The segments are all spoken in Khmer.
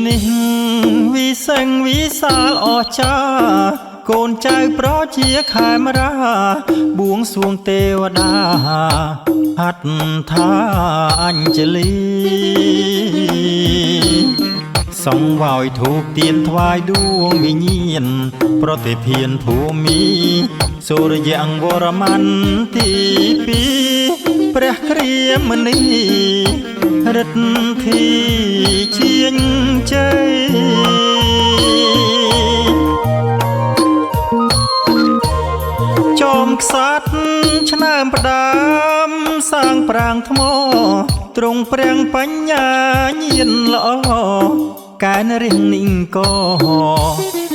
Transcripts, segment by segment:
នេះវិសេងវិសាលអស្ចារ្យកូនចៅប្រជាខែមរាបួងសួងទេវតាហត្ថថាអញ្ជលីសង្វយធូបទៀនថ្វាយដួងវិញ្ញាណប្រតិភានភូមិសូរយងវរមន្ទីពីព្រះគ្រាមនីរិទ្ធធីជាញជ័យចោមខ្សាត់ឆ្នើមផ្ដាំសាងប្រាងថ្មទ្រង់ព្រាំងបញ្ញាញាណល្អកែនរៀងនីងក៏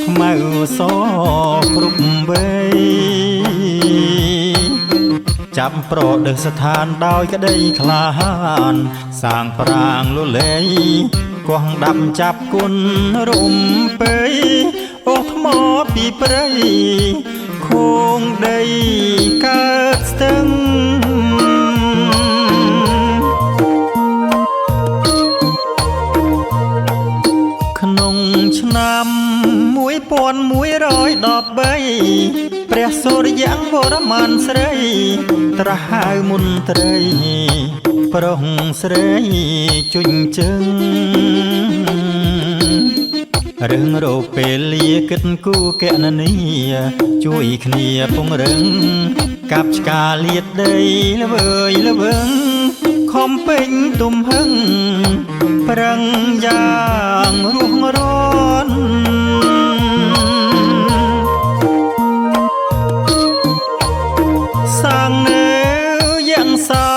ខ្មៅសគ្រប់វ័យចាប់ប្រដេសស្ថានដោយក្តីក្លាហានសាងប្រាងលលេគោះដាប់ចាប់គុណរុំពេយអូថ្មពីព្រៃខួងដីកើតស្ទឹងក្នុងឆ្នាំ1113ព្រះសូរយវរ្ម័នស្រីត្រាស់ហៅមន្ត្រីប្រុសស្រីជញ្ជឹងរឿងរោពេលលាគិតគូកណនីជួយគ្នាពង្រឹងកាប់ឆ្កាលៀតដីល្វើយល្វឹងខំពេញទំហឹងប្រឹងយ៉ាងរស់រានសាងនៅយ៉ាងសោ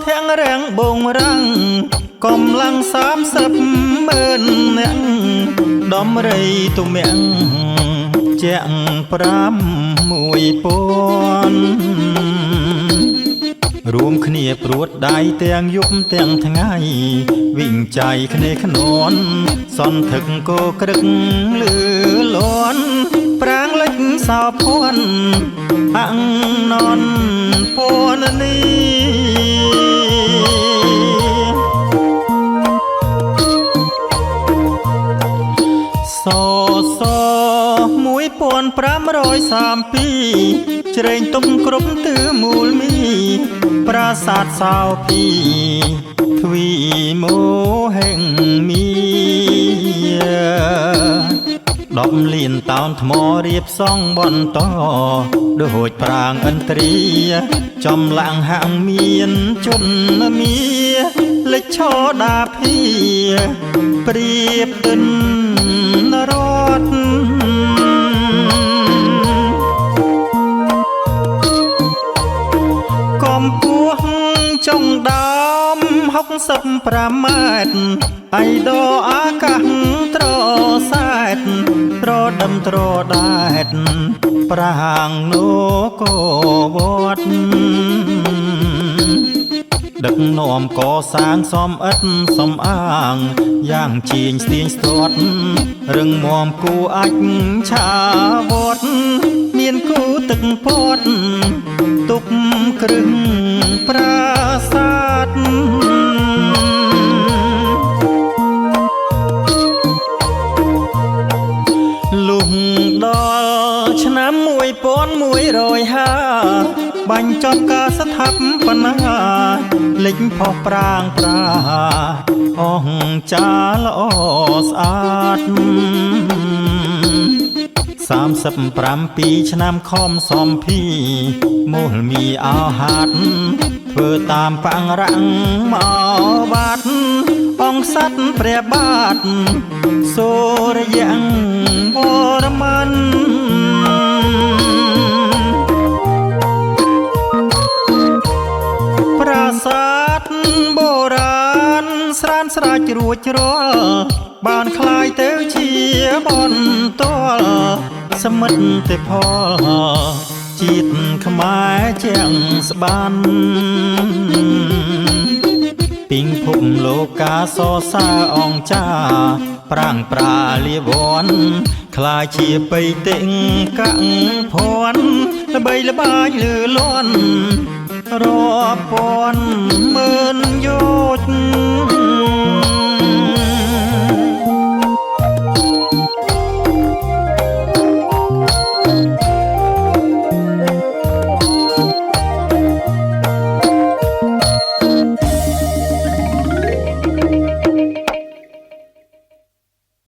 ធាំងរាំងបងរាំងកំឡុង30,000នាក់ដំរីទុំមាំងជាង6,000រួមគ្នាព្រួតដៃទាំងយប់ទាំងថ្ងៃវិញចៃគ្នាខ្នន់សន្ធឹកគោក្រឹកលឺលន់ប្រាងលិចសោភ័ណ្ឌអង្គនន់ពណនីស1532ជ្រែងទុំគ្រប់ទិមូលមីប្រាសាទសោភីទ្វីមោហេងមី10លានតោនថ្មរៀបសង់បន្តដូចប្រាងឥន្ទ្រីចំឡាំងហាំងមានជន់មីលេចឈដាភីព្រៀបទិនរតកំពស់ចុងដើម65 ម៉ែត្រអៃដោអាកាសត្រសែតត្រដឹមត្រដែតប្រាងនគរវត្តដឹកនាំកសាងសំអិតសំអាងយ៉ាងជាងស្ទៀងស្ទាត់រឹងមាំគូអាចឆាវត្តមានគូទឹកពតទុកគ្រឹះប្រាសាទលុះដល់ឆ្នាំ1150បញ្ចប់ការស្ថាបនាលេចផុសប្រាងប្រាអង្ចាល្អស្អាត37ឆ្នាំខំសំភីមូលមីអោហាត់ធ្វើតាមបាំងរាំងមកបាត់អង្គសត្វព្រះបាទសូរយងវរ្ម័នប្រាសាទបុរាណស្រានស្រាច់រួចរាល់បានคล้ายទៅជាបន្តសមិទ្ធផលជាតិខ្មែរជាងស្បានពីងភពលោកាសរសើរអង្គចាប្រាំងប្រាលាវ័នខ្លាចជាបៃតេងកាំងភ័ណ្ឌល្បីល្បាញលឺលាន់រាប់ពាន់ម៉ឺនយោ